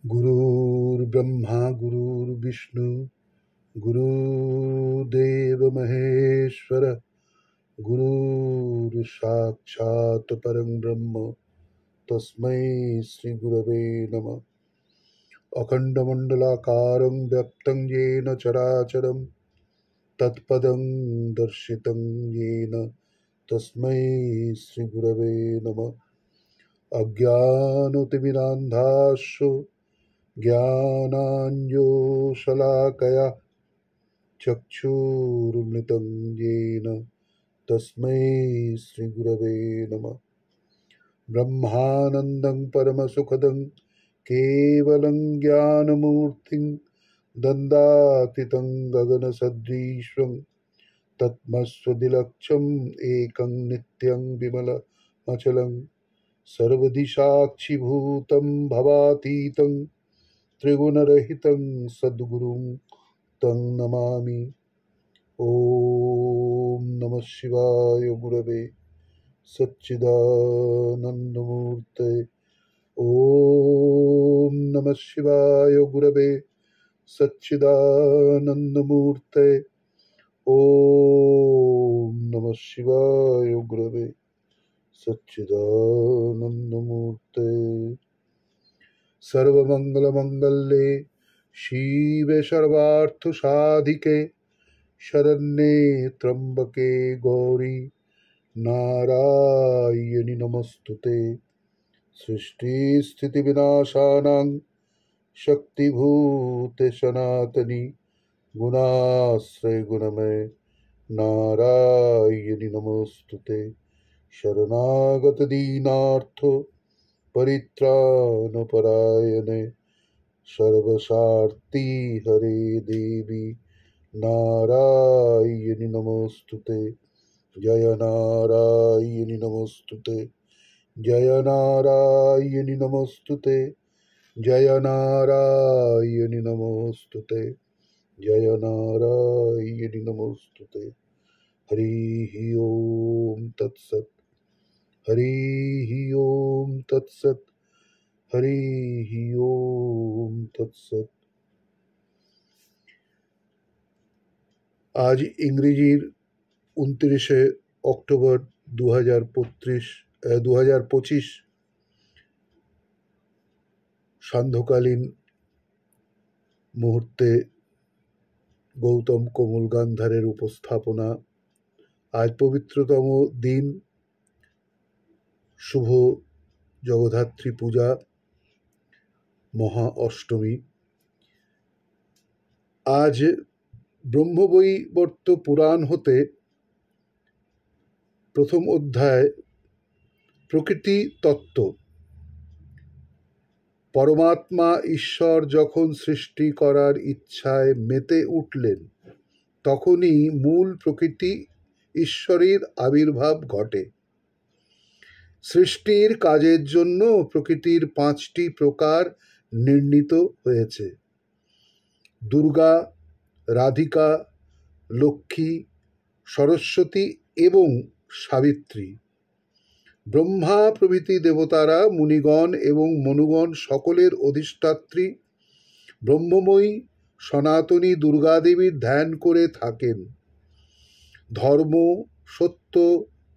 गुरुर्ब्रह्मा गुरुर्विष्णु गुरुदेव महेश्वर गुरुर्साक्षात् परं ब्रह्म तस्मै श्री गुरवे नमः। अखण्डमण्डलाकारं व्याप्तं येन चराचरं तत्पदं दर्शितं येन तस्मै श्री गुरवे नमः। अज्ञानतिमिरान्धास्सु ज्ञानाञ्जनशलाकया चक्षुरुन्मिलितं येन तस्मै श्रीगुरवे नमः। ब्रह्मानन्दं परमसुखदं केवलं ज्ञानमूर्तिं दन्दातीतं गगनसदृशं तत्मस्वदिलक्षम् एकं नित्यं विमलमचलं सर्वदिशाक्षिभूतं भवातीतं त्रिगुणरहितं सद्गुरुं तं नमामि। ॐ नमः शिवाय गुरवे सच्चिदानन्दमूर्ते। ॐ नमः शिवाय गुरवे सच्चिदानन्दमूर्ते। ॐ नमः शिवाय गुरवे सच्चिदानन्दमूर्ते। सर्वमङ्गलमङ्गल्ये शिवे सर्वार्थसाधिके शरण्ये त्र्यम्बके गौरी नारायणि नमस्तुते। सृष्टिस्थितिविनाशानां शक्तिभूते सनातनी गुणाश्रय गुणमय नारायणि नमस्तुते। शरणागत दीनार्थ परित्राणपरायणे सर्वसार्थी हरे देवी नारायणि नमोस्तुते। जय नारायणि नमोस्तुते। जय नारायणि नमोस्तुते। जय नारायणि नमोस्तुते। जय नारायणि नमोस्तुते। हरिः ओम तत्सत्। हरिः ओम तत्सत्। हरिः ओम तत्सत्। आज इंग्रेजीर 29 অক্টোবর 2025 সান্ধ্যকালীন মুহূর্তে গৌতম কোমল গান্ধারের উপস্থাপনা। আজ পবিত্রতম দিন, শুভ জগদ্ধাত্রী পূজা, মহা অষ্টমী। আজ ব্রহ্মবৈবর্ত পুরাণ হতে প্রথম অধ্যায় প্রকৃতি তত্ত্ব। পরমাত্মা ঈশ্বর যখন সৃষ্টি করার ইচ্ছায় মেতে উঠলেন, তখনই মূল প্রকৃতি ঈশ্বরের আবির্ভাব ঘটে। সৃষ্টির কাজের জন্য প্রকৃতির 5টি প্রকার নির্ণীত হয়েছে: দুর্গা, রাধিকা, লক্ষ্মী, সরস্বতী এবং সাবিত্রী। ব্রহ্মা প্রভৃতি দেবতারা, মুনিগণ এবং মনুগণ সকলের অধিষ্ঠাত্রী ব্রহ্মময়ী সনাতনী দুর্গাদেবীর ধ্যান করে থাকেন। ধর্ম, সত্য,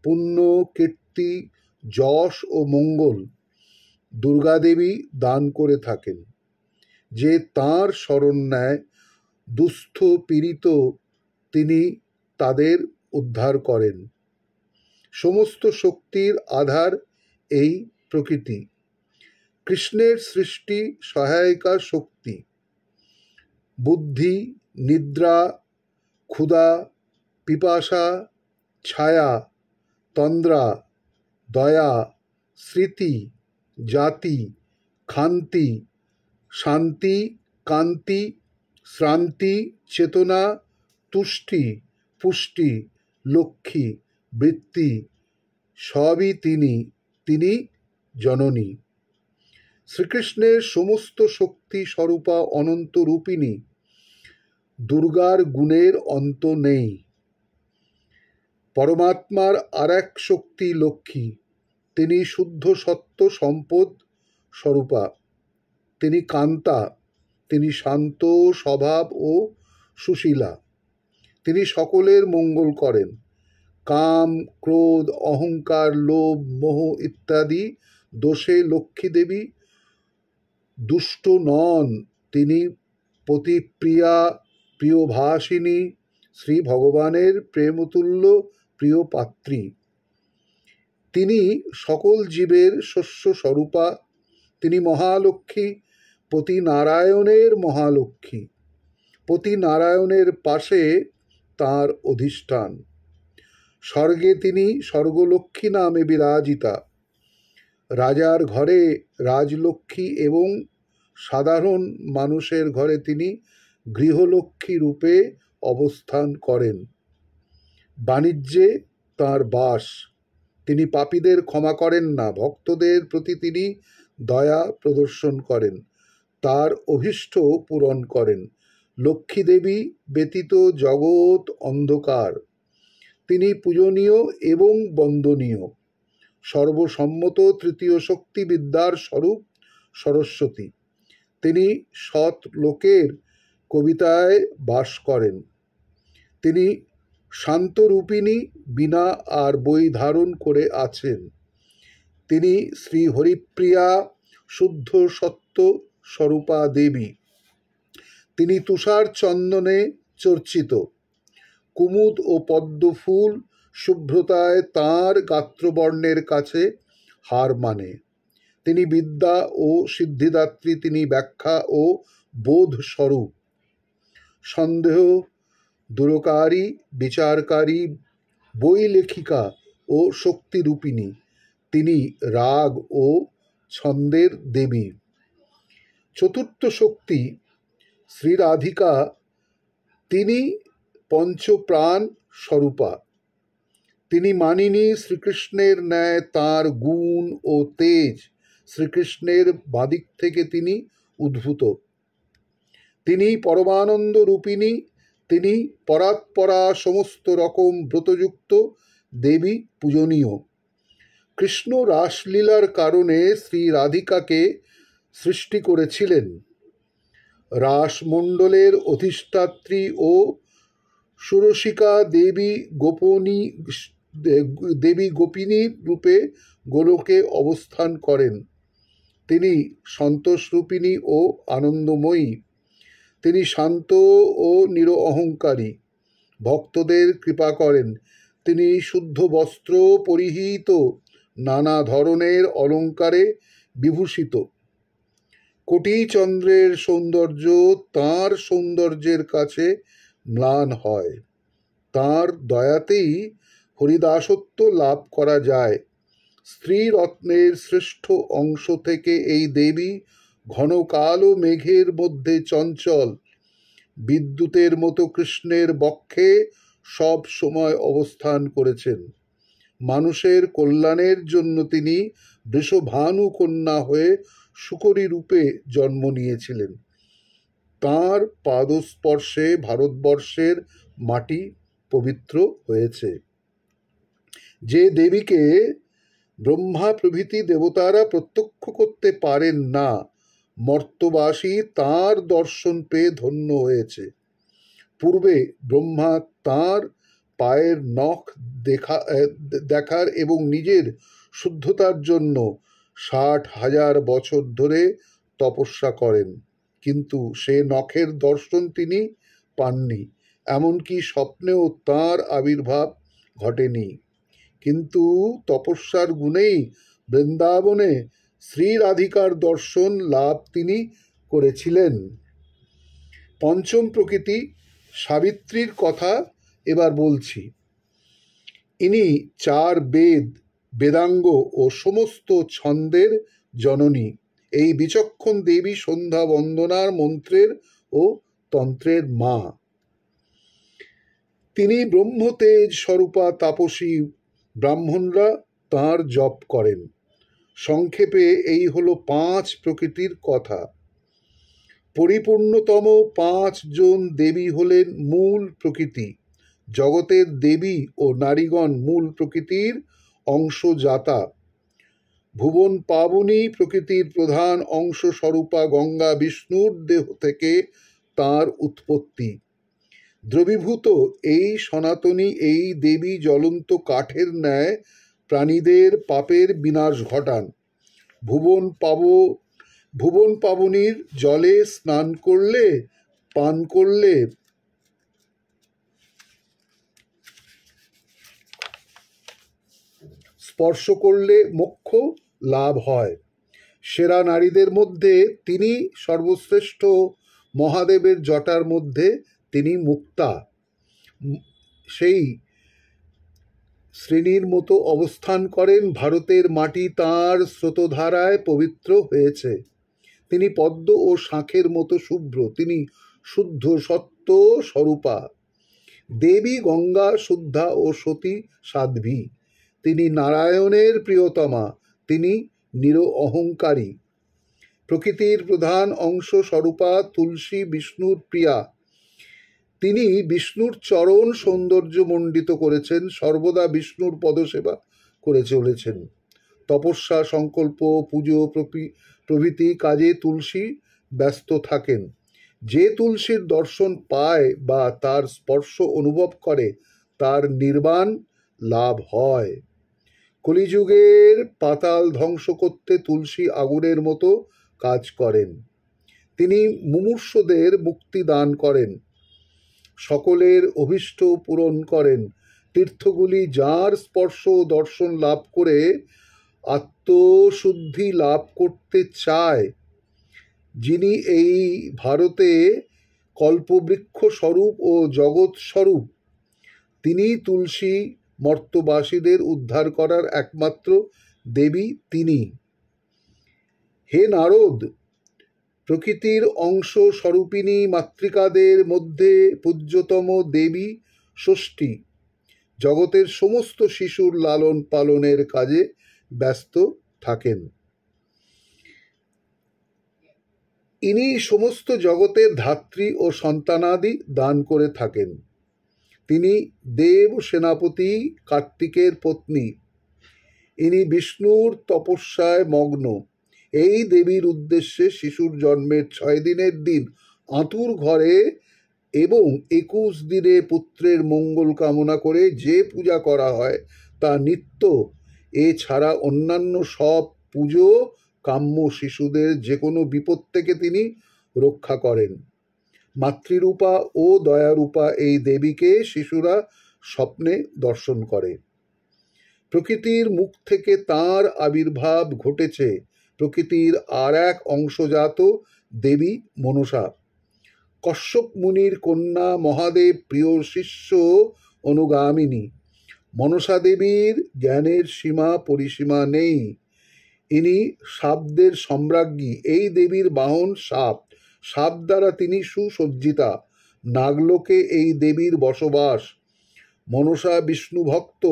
পুণ্য, কীর্তি, যশ ও মঙ্গল দুর্গাদেবী দান করে থাকেন। যে তাঁর শরণ নেয়, দুস্থ পীড়িত, তিনি তাদের উদ্ধার করেন। সমস্ত শক্তির আধার এই প্রকৃতি। কৃষ্ণের সৃষ্টি সহায়িকা শক্তি। বুদ্ধি, নিদ্রা, ক্ষুধা, পিপাসা, ছায়া, তন্দ্রা, দয়া, স্মৃতি, জাতি, ক্ষান্তি, শান্তি, কান্তি, শ্রান্তি, চেতনা, তুষ্টি, পুষ্টি, লক্ষ্মী, বৃত্তি, সবই তিনি জননী। শ্রীকৃষ্ণের সমস্ত শক্তি স্বরূপা অনন্ত রূপিণী। দুর্গার গুণের অন্ত নেই। পরমাত্মার আর এক শক্তি লক্ষ্মী, তিনি শুদ্ধ সত্য সম্পদ স্বরূপা। তিনি কান্তা, তিনি শান্ত স্বভাব ও সুশীলা। তিনি সকলের মঙ্গল করেন। কাম, ক্রোধ, অহংকার, লোভ, মোহ ইত্যাদি দোষে লক্ষ্মী দেবী দুষ্ট নন। তিনি পতিপ্রিয়া, প্রিয়ভাষিনী, শ্রী ভগবানের প্রেমতুল্য প্রিয় পাত্রী। তিনি সকল জীবের শস্য স্বরূপা। তিনি মহালক্ষ্মী, পতি নারায়ণের মহালক্ষ্মী। পতি নারায়ণের পাশে তাঁর অধিষ্ঠান। স্বর্গে তিনি স্বর্গলক্ষ্মী নামে বিরাজিতা। রাজার ঘরে রাজলক্ষ্মী এবং সাধারণ মানুষের ঘরে তিনি গৃহলক্ষ্মী রূপে অবস্থান করেন। বাণিজ্যে তাঁর বাস। তিনি পাপীদের ক্ষমা করেন না, ভক্তদের প্রতি তিনি দয়া প্রদর্শন করেন, তার অভীষ্ট পূরণ করেন। লক্ষ্মী দেবী ব্যতীত জগৎ অন্ধকার। তিনি পূজনীয় এবং বন্দনীয়। সর্বসম্মত তৃতীয় শক্তি বিদ্যার স্বরূপ সরস্বতী। তিনি সৎ লোকের কবিতায় বাস করেন। তিনি শান্তরূপিণী, বীণা আর বই ধারণ করে আছেন। তিনি শ্রী হরিপ্রিয়া, শুদ্ধ সত্য স্বরূপা দেবী। তিনি তুষার চন্দনে চর্চিত। কুমুদ ও পদ্ম ফুল শুভ্রতায় তাঁর গাত্রবর্ণের কাছে হার মানে। তিনি বিদ্যা ও সিদ্ধিদাত্রী। তিনি ব্যাখ্যা ও বোধ স্বরূপ। সন্দেহ দূরকারী, বিচারকারী, বই লেখিকা ও শক্তিরূপিণী। তিনি রাগ ও ছন্দের দেবী। চতুর্থ শক্তি শ্রী রাধিকা। তিনি পঞ্চপ্রাণ স্বরূপা। তিনি মানিনী। শ্রীকৃষ্ণের ন্যায় তাঁর গুণ ও তেজ। শ্রীকৃষ্ণের বাদিক থেকে তিনি উদ্ভূত। তিনি পরমানন্দ রূপিণী। তিনি পরাৎপরা, সমস্ত রকম ব্রতযুক্ত দেবী, পূজনীয়। কৃষ্ণ রাসলীলার কারণে শ্রী রাধিকাকে সৃষ্টি করেছিলেন। রাসমণ্ডলের অধিষ্ঠাত্রী ও সুরসিকা দেবী গোপিনী রূপে গোলকে অবস্থান করেন। তিনি সন্তোষরূপিণী ও আনন্দময়ী। তিনি শান্ত ও নিরঅহংকারী, ভক্তদের কৃপা করেন। তিনি শুদ্ধ বস্ত্র পরিহিত, নানা ধরনের অলঙ্কারে বিভূষিত। কোটি চন্দ্রের সৌন্দর্য তাঁর সৌন্দর্যের কাছে ম্লান হয়। তাঁর দয়াতেই হরিদাসত্ব লাভ করা যায়। স্ত্রী রত্নের শ্রেষ্ঠ অংশ থেকে এই দেবী ঘন কালো মেঘের মধ্যে চঞ্চল বিদ্যুতের মতো কৃষ্ণের বক্ষে সব সময় অবস্থান করেছেন। মানুষের কল্যাণের জন্য তিনি বৃষভানু কন্যা হয়ে শুকরী রূপে জন্ম নিয়েছিলেন। তাঁর পাদস্পর্শে ভারতবর্ষের মাটি পবিত্র হয়েছে। যে দেবীকে ব্রহ্মা প্রভৃতি দেবতারা প্রত্যক্ষ করতে পারেন না, মর্তবাসী তাঁর দর্শন পেয়ে ধন্য হয়েছে। পূর্বে ব্রহ্মা তাঁর পায়ের নখ দেখার এবং নিজের শুদ্ধতার জন্য 60,000 বছর ধরে তপস্যা করেন, কিন্তু সে নখের দর্শন তিনি পাননি। এমনকি স্বপ্নেও তাঁর আবির্ভাব ঘটেনি। কিন্তু তপস্যার গুণেই বৃন্দাবনে শ্রী রাধিকার দর্শন লাভ তিনি করেছিলেন। পঞ্চম প্রকৃতি সাবিত্রীর কথা এবার বলছি। ইনি 4 বেদ, বেদাঙ্গ ও সমস্ত ছন্দের জননী। এই বিচক্ষণ দেবী সন্ধ্যা বন্দনার মন্ত্রের ও তন্ত্রের মা। তিনি ব্রহ্মতেজ স্বরূপা তাপসী। ব্রাহ্মণরা তাঁর জপ করেন। সংক্ষেপে এই হলো 5 প্রকৃতির কথা। পরিপূর্ণতম 5 জন দেবী হলেন মূল প্রকৃতি। জগতের দেবী ও নারীগণ মূল প্রকৃতির অংশজাতা। ভুবন পাবনী প্রকৃতির প্রধান অংশ স্বরূপা গঙ্গা বিষ্ণুর দেহ থেকে তার উৎপত্তি। দ্রবীভূত এই সনাতনী এই দেবী জ্বলন্ত কাঠের ন্যায় প্রাণীদের পাপের বিনাশ ঘটান। ভুবন পাবনীর জলে স্নান করলে, পান করলে স্পর্শ করলে মোক্ষ লাভ হয়। সেরা নারীদের মধ্যে তিনি সর্বশ্রেষ্ঠ। মহাদেবের জটার মধ্যে তিনি মুক্তা, সেই শ্রেণীর মতো অবস্থান করেন। ভারতের মাটি তাঁর স্রোতধারায় পবিত্র হয়েছে। তিনি পদ্ম ও শাঁখের মতো শুভ্র। তিনি শুদ্ধ সত্য স্বরূপা। দেবী গঙ্গা শুদ্ধা ও সতী সাধ্বী। তিনি নারায়ণের প্রিয়তমা। তিনি নিরঅহংকারী। প্রকৃতির প্রধান অংশ স্বরূপা তুলসী বিষ্ণুর প্রিয়া। তিনি বিষ্ণুর চরণ সৌন্দর্য মণ্ডিত করেছেন, সর্বদা বিষ্ণুর পদসেবা করে চলেছেন। তপস্যা, সংকল্প, পুজো প্রভৃতি কাজে তুলসী ব্যস্ত থাকেন। যে তুলসীর দর্শন পায় বা তার স্পর্শ অনুভব করে তার নির্বাণ লাভ হয়। কলিযুগের পাতাল ধ্বংস করতে তুলসী আগুনের মতো কাজ করেন। তিনি মুমূর্ষুদের মুক্তি দান করেন, সকলের অভীষ্ট পূরণ করেন। তীর্থগুলি যার স্পর্শ দর্শন লাভ করে আত্মশুদ্ধি লাভ করতে চায়, যিনি এই ভারতে কল্পবৃক্ষ স্বরূপ ও জগৎ স্বরূপ, তিনি তুলসী মর্তবাসীদের উদ্ধার করার একমাত্র দেবী তিনি। হে নারদ, প্রকৃতির অংশ স্বরূপিণী মাতৃকাদের মধ্যে পূজ্যতম দেবী ষষ্ঠী জগতের সমস্ত শিশুর লালন পালনের কাজে ব্যস্ত থাকেন। ইনি সমস্ত জগতের ধাত্রী ও সন্তানাদি দান করে থাকেন। তিনি দেব সেনাপতি কার্তিকের পত্নী। ইনি বিষ্ণুর তপস্যায় মগ্ন। এই দেবীর উদ্দেশ্যে শিশুর জন্মের 6 দিনের দিন আঁতুর ঘরে এবং 21 দিনে পুত্রের মঙ্গল কামনা করে যে পূজা করা হয় তা নিত্য। এছাড়া অন্যান্য সব পুজো কাম্য শিশুদের যে কোনো বিপদ থেকে তিনি রক্ষা করেন। মাতৃরূপা ও দয়ারূপা এই দেবীকে শিশুরা স্বপ্নে দর্শন করে। প্রকৃতির মুখ থেকে তাঁর আবির্ভাব ঘটেছে। প্রকৃতির আর এক অংশজাত দেবী মনসা। কশ্যপ মুনির কন্যা, মহাদেব প্রিয় শিষ্য অনুগামিনী। মনসা দেবীর জ্ঞানের সীমা পরিসীমা নেই। ইনি সাপদের সম্রাজ্ঞী। এই দেবীর বাহন সাপ। সাপ দ্বারা তিনি সুসজ্জিতা। নাগলোকে এই দেবীর বসবাস। মনসা বিষ্ণু ভক্ত,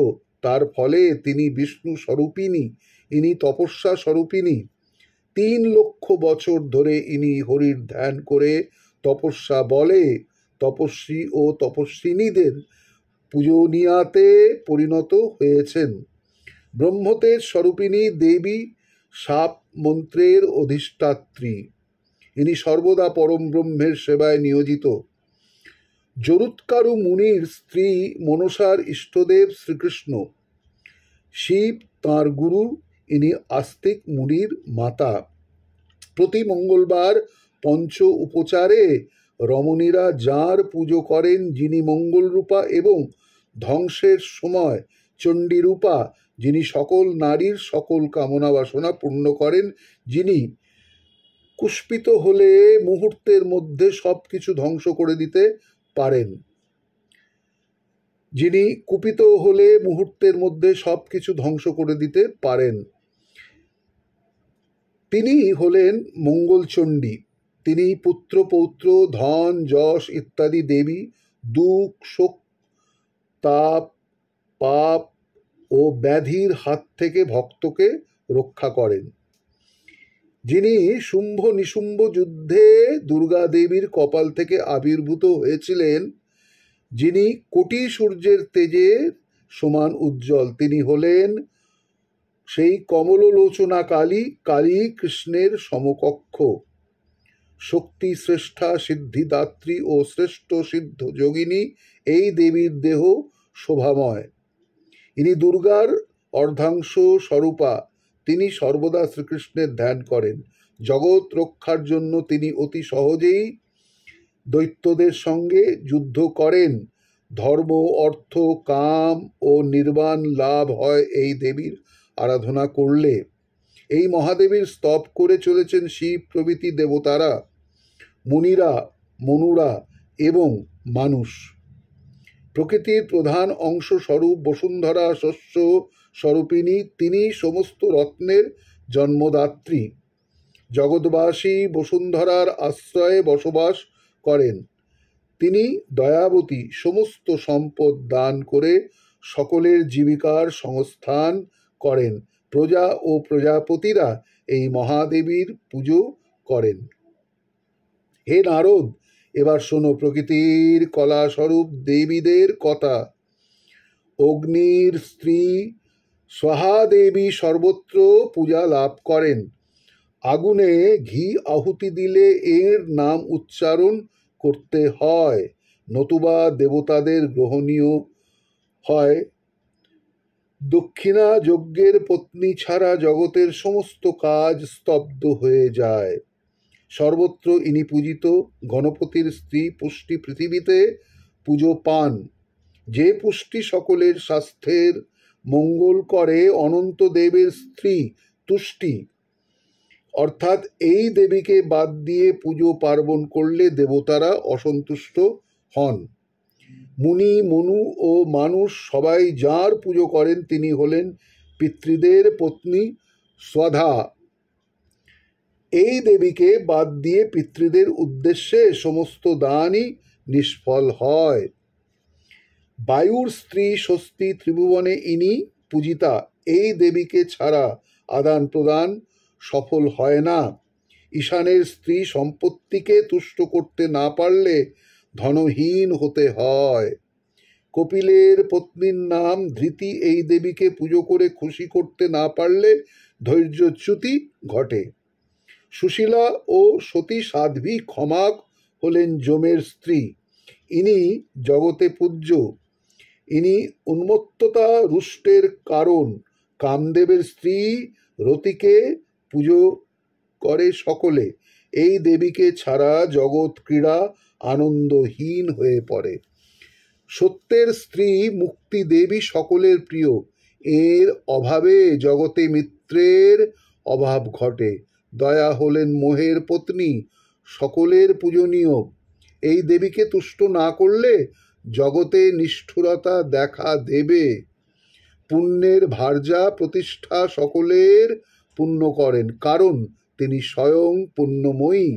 তার ফলে তিনি বিষ্ণু স্বরূপিণী। ইনি তপস্যা স্বরূপিণী। 3 লক্ষ বছর ধরে ইনি হরির ধ্যান করে তপস্যা বলে তপস্বী ও তপস্বিনীদের পূজনীয়াতে পরিণত হয়েছেন। ব্রহ্মতেজ স্বরূপিণী দেবী সাপ মন্ত্রের অধিষ্ঠাত্রী। ইনি সর্বদা পরম ব্রহ্মের সেবায় নিয়োজিত। জরুৎকারু মুনির স্ত্রী মনসার ইষ্টদেব শ্রীকৃষ্ণ। শিব তাঁর গুরু। ইনি আস্তিক মুনির মাতা। প্রতি মঙ্গলবার পঞ্চ উপচারে রমণীরা যার পুজো করেন, যিনি মঙ্গলরূপা এবং ধ্বংসের সময় চণ্ডীরূপা, যিনি সকল নারীর সকল কামনা বাসনা পূর্ণ করেন, যিনি কুষ্পিত হলে মুহূর্তের মধ্যে সব কিছু ধ্বংস করে দিতে পারেন, যিনি কুপিত হলে মুহূর্তের মধ্যে সব কিছু ধ্বংস করে দিতে পারেন, তিনি হলেন মঙ্গলচণ্ডী। তিনি পুত্র পৌত্র ধন যশ ইত্যাদি দেবী, দুঃখ শোক তাপ পাপ ও ব্যাধির হাত থেকে ভক্তকে রক্ষা করেন। যিনি শুম্ভ নিশুম্ভ যুদ্ধে দুর্গা দেবীর কপাল থেকে আবির্ভূত হয়েছিলেন, যিনি কোটি সূর্যের তেজের সমান উজ্জ্বল, তিনি হলেন সেই কমললোচনা কালী, কালী কৃষ্ণের সমকক্ষ, শক্তি শ্রেষ্ঠা, সিদ্ধিদাত্রী ও শ্রেষ্ঠ সিদ্ধ যোগিনী এই দেবীর দেহ শোভাময়। ইনি দুর্গার অর্ধাংশ স্বরূপা। তিনি সর্বদা শ্রীকৃষ্ণের ধ্যান করেন। জগৎ রক্ষার জন্য তিনি অতি সহজেই দৈত্যদের সঙ্গে যুদ্ধ করেন। ধর্ম, অর্থ, কাম ও নির্বাণ লাভ হয় এই দেবীর আরাধনা করলে। এই মহাদেবীর স্তব করে চলেছেন শিব প্রভৃতি দেবতারা, মুনিরা, মনুরা এবং মানুষ। প্রকৃতির প্রধান অংশ স্বরূপ বসুন্ধরা শস্য স্বরূপিণী, তিনি সমস্ত রত্নের জন্মদাত্রী। জগৎবাসী বসুন্ধরার আশ্রয়ে বসবাস করেন। তিনি দয়াবতী, সমস্ত সম্পদ দান করে সকলের জীবিকার সংস্থান করেন। প্রজা ও প্রজাপতিরা এই মহাদেবীর পুজো করেন। হে নারদ, এবার শোনো প্রকৃতির কলাস্বরূপ দেবীদের কথা। অগ্নির স্ত্রী স্বাহা দেবী সর্বত্র পূজা লাভ করেন। আগুনে ঘি আহুতি দিলে এর নাম উচ্চারণ করতে হয়, নতুবা দেবতাদের গ্রহণীয় হয়। দক্ষিণা যজ্ঞের পত্নী ছাড়া জগতের সমস্ত কাজ স্তব্ধ হয়ে যায়। সর্বত্র ইনি পূজিত। গণপতির স্ত্রী পুষ্টি পৃথিবীতে পুজো পান। যে পুষ্টি সকলের স্বাস্থ্যের মঙ্গল করে, অনন্ত দেবের স্ত্রী তুষ্টি, অর্থাৎ এই দেবীকে বাদ দিয়ে পুজো পার্বণ করলে দেবতারা অসন্তুষ্ট হন। মুনি, মনু ও মানুষ সবাই যার পুজো করেন তিনি হলেন পিতৃদের পত্নী স্বধা। এই দেবীকে বাদ দিয়ে পিতৃদের উদ্দেশ্যে সমস্ত দানই নিষ্ফল হয়। বায়ুর স্ত্রী স্বস্তি, ত্রিভুবনে ইনি পূজিতা। এই দেবীকে ছাড়া আদান প্রদান সফল হয় না। ঈশানের স্ত্রী সম্পত্তিকে তুষ্ট করতে না পারলে ধনহীন হতে হয়। কপিলের পত্নীর নাম ধৃতি। এই দেবীকে পুজো করে খুশি করতে না পারলে ধৈর্যচ্যুতি ঘটে। সুশীলা ও সতী সাধ্বী ক্ষমা হলেন যমের স্ত্রী। ইনি জগতে পূজ্য। ইনি উন্মত্ততা রুষ্টের কারণ। কামদেবের স্ত্রী রতিকে পুজো করে সকলে। এই দেবীকে ছাড়া জগৎ ক্রীড়া আনন্দহীন হয়ে পড়ে। সত্যের স্ত্রী মুক্তি দেবী সকলের প্রিয়। এর অভাবে জগতে মিত্রের অভাব ঘটে। দয়া হলেন মোহের পত্নী, সকলের পূজনীয়। এই দেবীকে তুষ্ট না করলে জগতে নিষ্ঠুরতা দেখা দেবে। পুণ্যের ভার্যা প্রতিষ্ঠা সকলের পুণ্য করেন, কারণ তিনি স্বয়ং পুণ্যময়ী।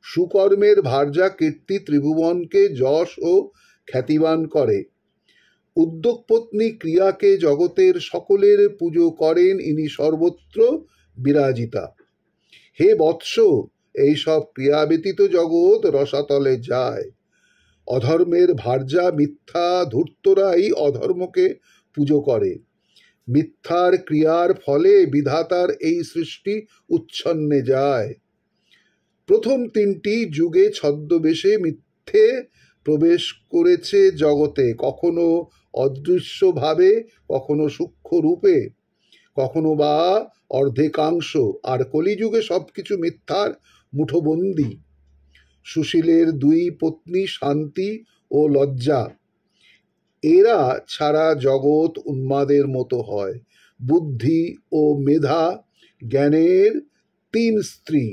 সুকর্মের ভার্যা কীর্তি ত্রিভুবনকে যশ ও খ্যাতিবান করে। উদ্যোগ পত্নী ক্রিয়াকে জগতের সকলের পুজো করেন, ইনি সর্বত্র বিরাজিতা। হে বৎস, এইসব ক্রিয়া ব্যতীত জগৎ রসাতলে যায়। অধর্মের ভার্যা মিথ্যা, ধূর্তরাই অধর্মকে পুজো করে। মিথ্যার ক্রিয়ার ফলে বিধাতার এই সৃষ্টি উচ্ছন্নে যায়। প্রথম তিনটি যুগে ছদ্মবেশে মিথ্যে প্রবেশ করেছে জগতে, কখনো অদৃশ্যভাবে, কখনো সূক্ষ্ম রূপে, কখনো বা অর্ধেকাংশ। আর কলিযুগে সবকিছু মিথ্যার মুঠোবন্দি। সুশীলের দুই পত্নী শান্তি ও লজ্জা। এরা ছাড়া জগৎ উন্মাদের মতো হয়। বুদ্ধি ও মেধা জ্ঞানের তিন স্ত্রী।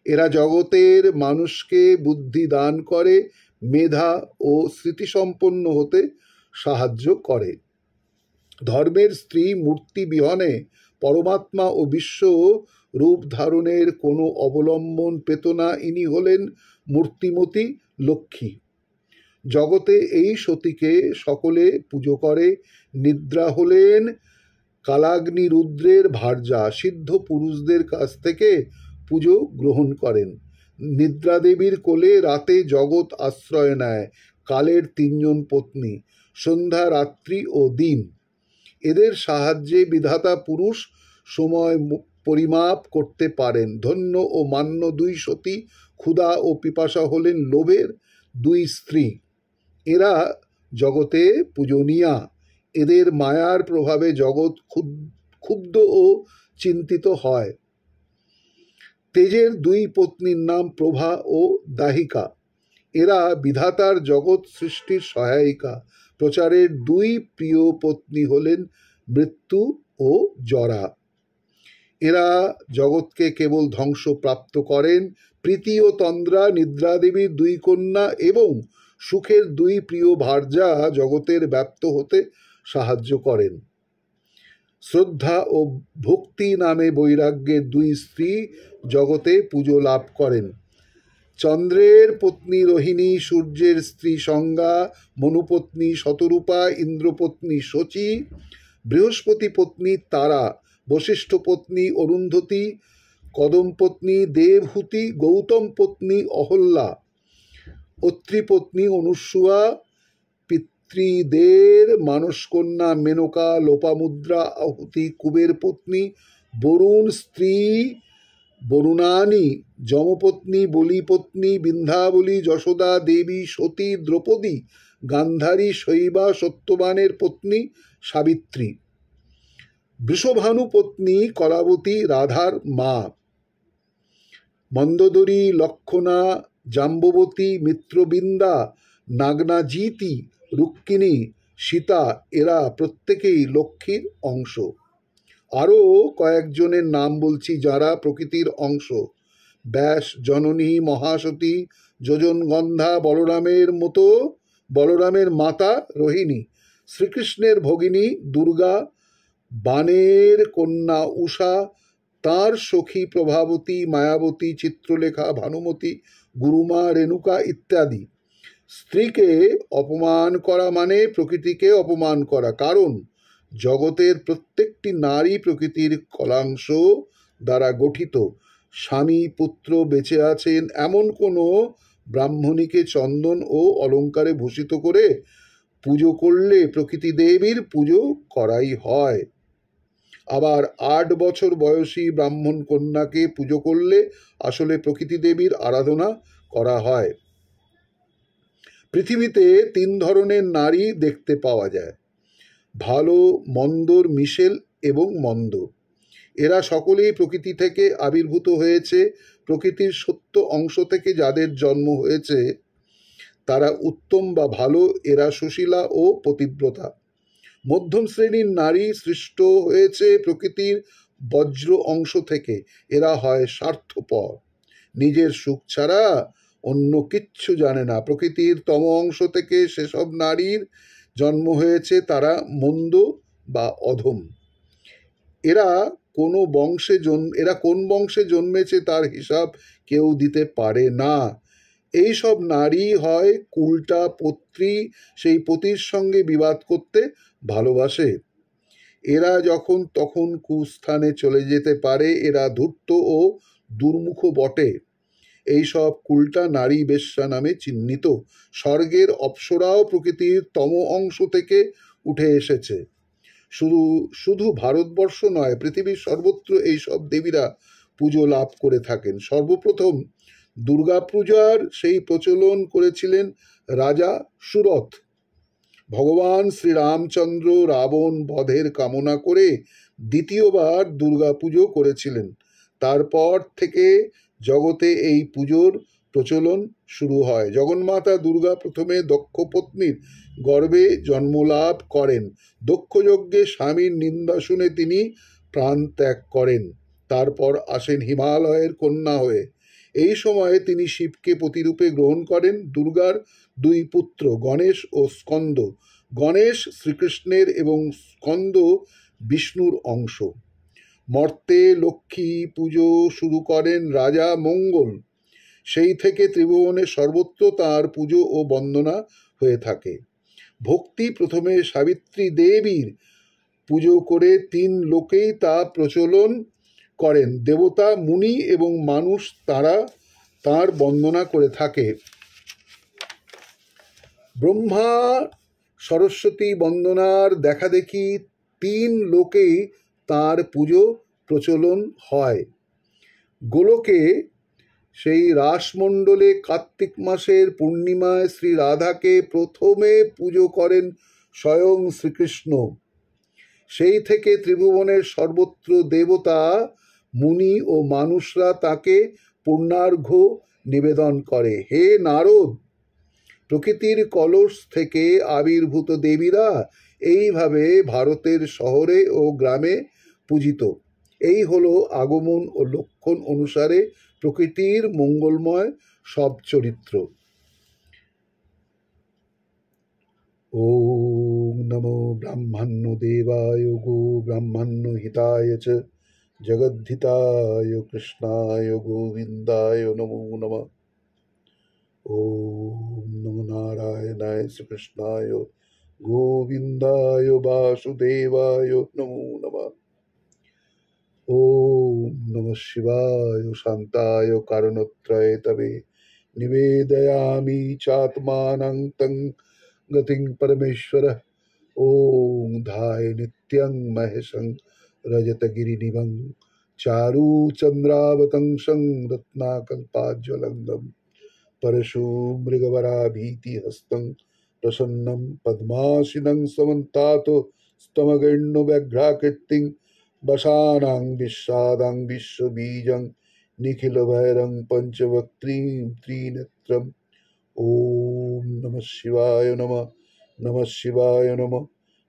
এরা জগতের মানুষকে বুদ্ধি দান করে, মেধা ও স্মৃতিসম্পন্ন হতে সাহায্য করে। ধর্মের স্ত্রী মূর্তি বিহনে পরমাত্মা ও বিশ্ব রূপ ধারণের কোনো অবলম্বন পেত না। ইনি হলেন মূর্তিমতী লক্ষ্মী। জগতে এই সতীকে সকলে পুজো করে। নিদ্রা হলেন কালাগ্নি রুদ্রের ভার্যা। সিদ্ধ পুরুষদের কাছ থেকে পুজো গ্রহণ করেন। নিদ্রা দেবীর কোলে রাতে জগৎ আশ্রয় নেয়। কালের তিনজন পত্নী, সন্ধ্যা, রাত্রি ও দিন। এদের সাহায্যে বিধাতা পুরুষ সময় পরিমাপ করতে পারেন। ধন্য ও মান্য দুই সতী, ক্ষুধা ও পিপাসা হলেন লোভের দুই স্ত্রী। এরা জগতে পূজনীয়া। এদের মায়ার প্রভাবে জগৎ ক্ষুব্ধ ও চিন্তিত হয়। তেজের দুই পত্নীর নাম প্রভা ও দাহিকা। এরা বিধাতার জগৎ সৃষ্টির সহায়িকা। প্রচারের দুই প্রিয় পত্নী হলেন মৃত্যু ও জরা। এরা জগৎকে কেবল ধ্বংস প্রাপ্ত করেন। প্রীতি ও তন্দ্রা নিদ্রাদেবীর দুই কন্যা এবং সুখের দুই প্রিয় ভার্যা জগতের ব্যপ্ত হতে সাহায্য করেন। শ্রদ্ধা ও ভক্তি নামে বৈরাগ্যের দুই স্ত্রী জগতে পুজো লাভ করেন। চন্দ্রের পত্নী রোহিণী, সূর্যের স্ত্রী সংজ্ঞা, মনুপত্নী শতরূপা, ইন্দ্রপত্নী শচী, বৃহস্পতি পত্নী তারা, বশিষ্ঠ পত্নী অরুন্ধতী, কদম পত্নী দেবহূতি, গৌতম পত্নী অহল্যা, অত্রি পত্নী অনুসূয়া, পিতৃদের মানসকন্যা মেনকা, লোপামুদ্রা, আহুতি, কুবের পত্নী বরুণ, স্ত্রী বরুণানী, যমপত্নী বলিপত্নী, বিন্ধ্যাবলী, যশোদা দেবী, সতী, দ্রৌপদী, গান্ধারী, শৈবা, সত্যবানের পত্নী সাবিত্রী, বৃষভানু পত্নী কলাবতী, রাধার মা, মন্দোদরী, লক্ষণা, জাম্ববতী, মিত্রবৃন্দা, নাগনাজিতি, রুক্মিণী, সীতা। এরা প্রত্যেকেই লক্ষ্মীর অংশ। আরও কয়েকজনের নাম বলছি যারা প্রকৃতির অংশ। ব্যাস, জননী, মহাসতী, যোজনগন্ধা, বলরামের মাতা রোহিণী, শ্রীকৃষ্ণের ভগিনী দুর্গা, বানের কন্যা উষা, তাঁর সখী প্রভাবতী, মায়াবতী, চিত্রলেখা, ভানুমতী, গুরুমা, রেণুকা ইত্যাদি। স্ত্রীকে অপমান করা মানে প্রকৃতিকে অপমান করা, কারণ জগতের প্রত্যেকটি নারী প্রকৃতির কলাংশ দ্বারা গঠিত। স্বামী পুত্র বেঁচে আছেন এমন কোনো ব্রাহ্মণীকে চন্দন ও অলঙ্কারে ভূষিত করে পুজো করলে প্রকৃতি দেবীর পুজো করাই হয়। আবার 8 বছর বয়সী ব্রাহ্মণ কন্যাকে পুজো করলে আসলে প্রকৃতি দেবীর আরাধনা করা হয়। পৃথিবীতে 3 ধরনের নারী দেখতে পাওয়া যায়: ভালো মন্দর মিশেল এবং মন্দ। এরা সকলেই প্রকৃতি থেকে আবির্ভূত হয়েছে। প্রকৃতির সত্য অংশ থেকে যাদের জন্ম হয়েছে তারা উত্তম বা ভালো। এরা সুশীলা ও পতিব্রতা। মধ্যম শ্রেণীর নারী সৃষ্ট হয়েছে প্রকৃতির বজ্র অংশ থেকে। এরা হয় স্বার্থপর, নিজের সুখ ছাড়া অন্য কিচ্ছু জানে না। প্রকৃতির তম অংশ থেকে সেসব নারীর জন্ম হয়েছে, তারা মন্দ বা অধম। এরা কোন বংশে জন্মেছে তার হিসাব কেউ দিতে পারে না। এই সব নারী হয় কুলটা পত্রী, সেই পতির সঙ্গে বিবাদ করতে ভালোবাসে। এরা যখন তখন কুস্থানে চলে যেতে পারে। এরা ধূর্ত ও দুর্মুখ বটে। এইসব কুলটা নারী বেশ্যা নামে চিহ্নিত। স্বর্গের অপ্সরাও প্রকৃতির তম অংশ থেকে উঠে এসেছে। শুধু ভারতবর্ষ নয়, পৃথিবীর সর্বত্র এইসব দেবীরা পুজো লাভ করে থাকেন। সর্বপ্রথম দুর্গাপূজার সেই প্রচলন করেছিলেন রাজা সুরথ। ভগবান শ্রীরামচন্দ্র রাবণ বধের কামনা করে দ্বিতীয়বার দুর্গাপুজো করেছিলেন। তারপর থেকে জগতে এই পুজোর প্রচলন শুরু হয়। জগন্মাতা দুর্গা প্রথমে দক্ষ পত্নীর গর্ভে জন্মলাভ করেন। দক্ষ যজ্ঞে স্বামীর নিন্দা শুনে তিনি প্রাণ ত্যাগ করেন। তারপর আসেন হিমালয়ের কন্যা হয়ে। এই সময়ে তিনি শিবকে পতিরূপে গ্রহণ করেন। দুর্গার 2 পুত্র গণেশ ও স্কন্দ। গণেশ শ্রীকৃষ্ণের এবং স্কন্দ বিষ্ণুর অংশ। মর্তে লক্ষ্মী পুজো শুরু করেন রাজা মঙ্গল। সেই থেকে ত্রিভুবনের সর্বত্র তাঁর পুজো ও বন্দনা হয়ে থাকে। ভক্তি প্রথমে সাবিত্রী দেবীর পুজো করে 3 লোকেই তা প্রচলন করেন। দেবতা, মুনি এবং মানুষ তারা তাঁর বন্দনা করে থাকে। ব্রহ্মা সরস্বতী বন্দনার দেখাদেখি 3 লোকেই তাঁর পুজো প্রচলন হয়। গোলকে সেই রাসমণ্ডলে কার্তিক মাসের পূর্ণিমায় শ্রী রাধাকে প্রথমে পুজো করেন স্বয়ং শ্রীকৃষ্ণ। সেই থেকে ত্রিভুবনের সর্বত্র দেবতা, মুনি ও মানুষরা তাকে পূর্ণার্ঘ্য নিবেদন করে। হে নারদ, প্রকৃতির কলস থেকে আবির্ভূত দেবীরা এইভাবে ভারতের শহরে ও গ্রামে পূজিত। এই হলো আগমন ও লক্ষণ অনুসারে প্রকৃতির মঙ্গলময় সব চরিত্র। ওম নমো ব্রাহ্মণ্য দেবায় গো ব্রাহ্মণ্য হিতায় চ জগদ্ধিতায় কৃষ্ণায় গোবিন্দায় নমো নমঃ। ওম নমো নারায়ণায় শ্রীকৃষ্ণায় গোবিন্দায় বাসুদেবায় নমো নমঃ। ওম নমঃ শিবায় শান্তায় কারণত্রয়ে তবে নিবেদয়ামি চাত্মানং তং গতিং পরমেশ্বর। ওম ধায় নিত্যং মহেশং রজতগিরিনিভং চারু চন্দ্রাবতংসং রত্নাকল্পাজ্জ্বলঙ্গম परशु मृगवराभीतिहस्तं प्रसन्नं पद्मासनं समन्तातो स्तमगण्यव्याघ्राकृतिं वसानां विषादां विश्वबीजं निखिलभैरं पञ्चवक्त्रीं त्रिनेत्रम्। ॐ नमः शिवाय नमः, नमः शिवाय नमः,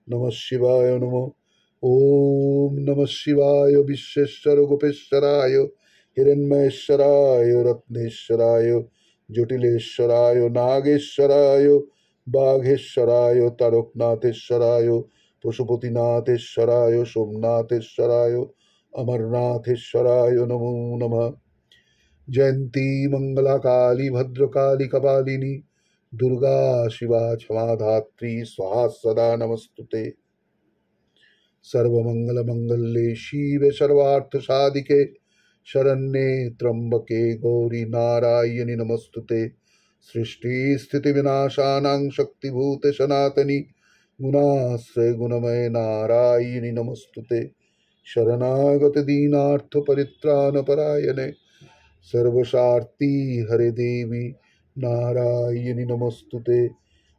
नमः शिवाय नमः। ॐ नमः शिवाय विश्वेश्वर गोपेश्वराय हिरण्मयेश्वराय रत्नेश्वराय जटिलेश्वराय नागेश्वराय बाघेश्वराय तारकनाथेश्वराय पशुपतिनाथेश्वराय सोमनाथेश्वराय अमरनाथेश्वराय नमो नमः। जयंती मंगला काली भद्रकाली कपालिनी दुर्गा शिवा क्षमा धात्री स्वाहा सदा नमस्तुते। सर्वमंगल मंगल्ये शिवे सर्वार्थ साधिके शरण्ये त्र्यंबके गौरी नारायणि नमस्तुते। सृष्टि स्थिति विनाशानां शक्तिभूते सनातनी गुणाश्रय गुणमय नारायणि नमस्तुते। शरणागत दीनार्थ परित्राण परायणे सर्वशार्ती हरे देवी नारायणि नमस्तुते।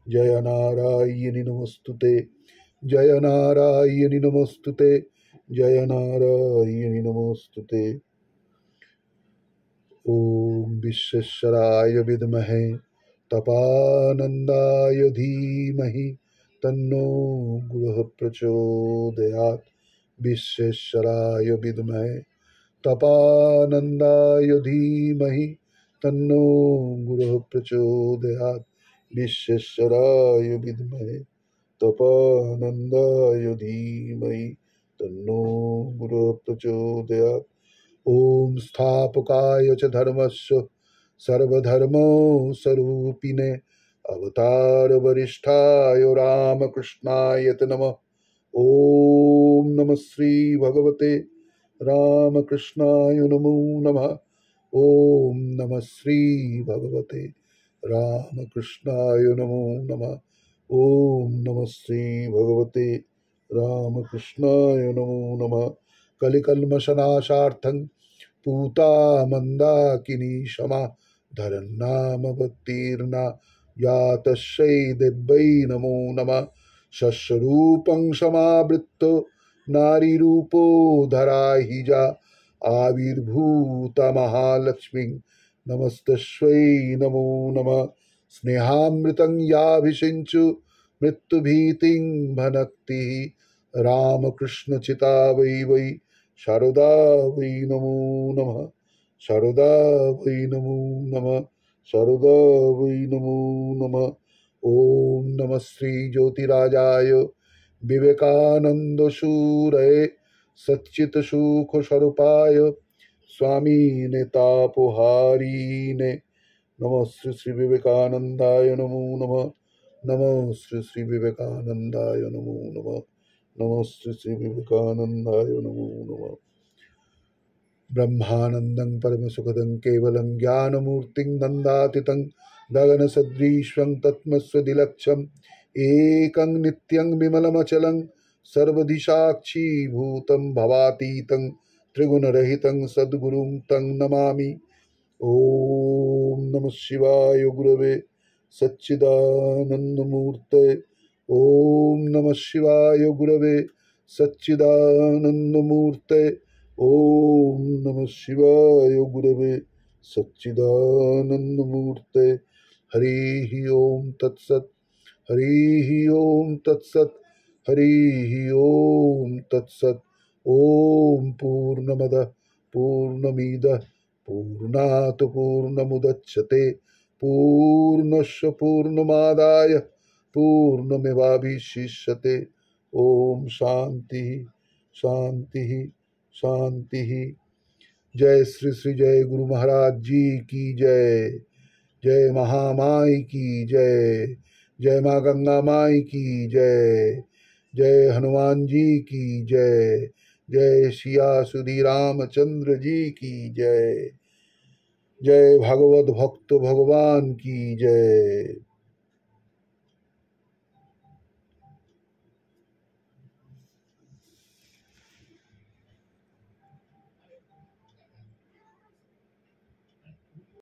जय नारायणि नमस्तुते, जय नारायणि नमस्तुते, जय नारायणि नमस्तुते। ओम विश्वेश्वराय विद्महे तपानंदाय धीमहि तन्नो गुरुः प्रचोदयात्। विश्वेश्वराय विद्महे तपानंदाय धीमहि तन्नो गुरुः प्रचोदयात्। विश्वेश्वराय विद्महे तपानंदाय धीमहि तन्नो गुरुः प्रचोदयात्। ओम स्थापकाय च धर्मस्य सर्वधर्मो स्वरूपिणे अवतार वरिष्ठाय रामकृष्णाय नमः। ओम नमः श्री भगवते रामकृष्णाय नमो नमः। ओम नमः श्री भगवते रामकृष्णाय नमो नमः। ओम नमः श्री भगवते रामकृष्णाय नमो नमः। कलिकल्मषनाशार्थं पूता मंदाकिनी क्षमा धरन्नामवतीर्णा या तस्यै दिव्यै नमो नमः। शस्यरूपं समावृत्तो नारीरूपो धराहिजा आविर्भूता महालक्ष्मी नमस्तस्यै नमो नमः। स्नेहामृतं याभिषिञ्चु मृत्युभीतिं भनक्ति रामकृष्ण चिता वै वै शारदा वै नमो नमः। शारदा वै नमो नमः। शारदा वै नमो नमः। ओम नमः श्री ज्योतिराजाय विवेकानंद शूरये सच्चित सुख स्वरूपाय स्वामी नेतापोहारीने नमः श्री श्री विवेकानंदाय नमो नमः। नमः श्री श्री विवेकानंदाय नमो नमः। नमः श्री श्री विवेकानंदाय नमो नमः। ब्रह्मानंदं परमसुखदं केवलं ज्ञानमूर्तिं नन्दातीतं गगनसदृशं तत्त्वमस्वदिलक्ष्यम् एकं नित्यं विमलमचलं सर्वदिशाक्षीभूतं भवातीतं त्रिगुणरहितं सद्गुरुं तं नमामि। ओम नमः शिवाय गुरवे सच्चिदानंदमूर्ते। ओम नमः शिवाय गुरवे सच्चिदानंदमूर्ते। ओम नमः शिवाय गुरवे सच्चिदानंदमूर्ते। हरि ओम तत्सत्। हरि ओम तत्सत्। हरि ओम तत्सत्। ओम पूर्णमदः पूर्णमिदः पूर्णात् पूर्णमुदच्यते पूर्णस्य पूर्णमादाय पूर्णमेवावशिष्यते। ओम शांति शांति शांति। जय श्री श्री जय गुरु महाराज जी की जय। जय महामाई की जय। जय माँ गंगा माई की जय। जय हनुमान जी की जय। जय सिया सुधी रामचंद्र जी की जय। जय भागवत भक्त भगवान की जय।